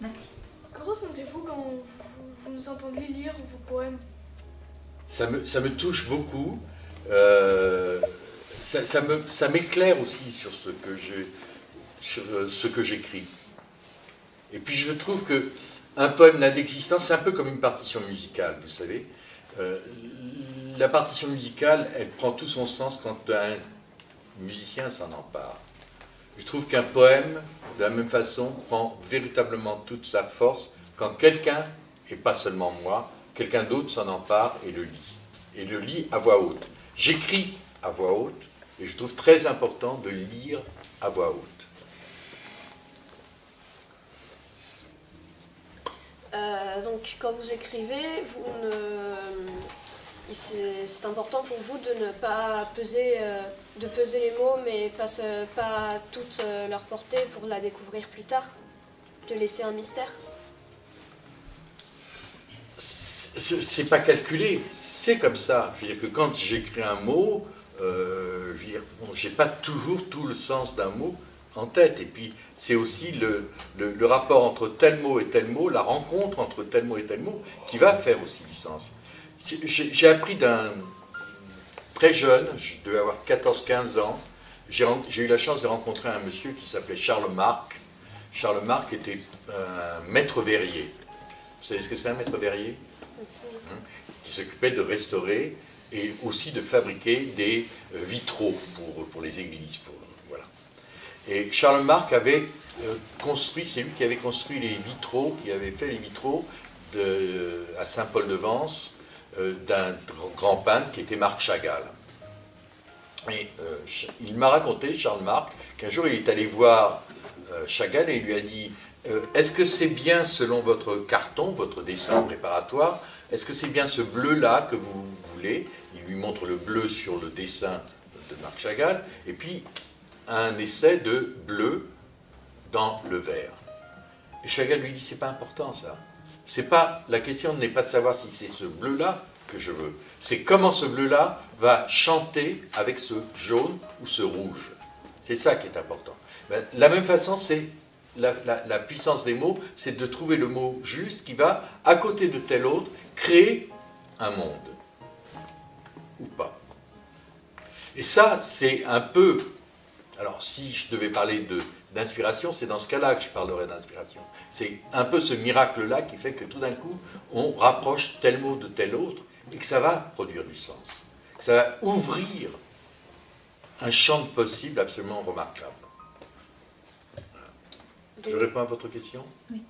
Mathilde. Que ressentez-vous quand vous nous entendez lire vos poèmes? Ça me touche beaucoup. Ça m'éclaire aussi sur ce que j'écris. Et puis je trouve que un poème n'a d'existence, c'est un peu comme une partition musicale, vous savez. La partition musicale, elle prend tout son sens quand un musicien s'en empare. Je trouve qu'un poème, de la même façon, prend véritablement toute sa force quand quelqu'un, et pas seulement moi, quelqu'un d'autre s'en empare et le lit. Et le lit à voix haute. J'écris à voix haute, et je trouve très important de lire à voix haute. Donc, quand vous écrivez, c'est important pour vous de ne pas peser les mots, mais pas toute leur portée pour la découvrir plus tard, de laisser un mystère. C'est pas calculé, c'est comme ça. Je veux dire que quand j'écris un mot, j'ai pas toujours tout le sens d'un mot en tête. Et puis, c'est aussi le rapport entre tel mot et tel mot, la rencontre entre tel mot et tel mot, qui va faire aussi du sens. J'ai appris d'un très jeune, je devais avoir 14-15 ans, j'ai eu la chance de rencontrer un monsieur qui s'appelait Charles Marc. Charles Marc était un maître verrier. Vous savez ce que c'est un maître verrier? Qui s'occupait de restaurer et aussi de fabriquer des vitraux pour les églises. Voilà. Et Charles Marc avait construit, c'est lui qui avait construit les vitraux, qui avait fait les vitraux à Saint-Paul-de-Vence d'un grand peintre qui était Marc Chagall. Et il m'a raconté, Charles Marc, qu'un jour il est allé voir Chagall et il lui a dit est-ce que c'est bien, selon votre carton, votre dessin préparatoire, est-ce que c'est bien ce bleu-là que vous voulez? Il lui montre le bleu sur le dessin de Marc Chagall, et puis un essai de bleu dans le vert. Et Chagall lui dit, c'est pas important ça. C'est pas, la question n'est pas de savoir si c'est ce bleu-là que je veux, c'est comment ce bleu-là va chanter avec ce jaune ou ce rouge. C'est ça qui est important. Ben, de la même façon, c'est la puissance des mots, c'est de trouver le mot juste qui va, à côté de tel autre, créer un monde. Ou pas. Et ça, c'est un peu... Alors, si je devais parler d'inspiration, c'est dans ce cas-là que je parlerais d'inspiration. C'est un peu ce miracle-là qui fait que tout d'un coup, on rapproche tel mot de tel autre et que ça va produire du sens. Que ça va ouvrir un champ de possibles absolument remarquable. Je réponds à votre question? Oui.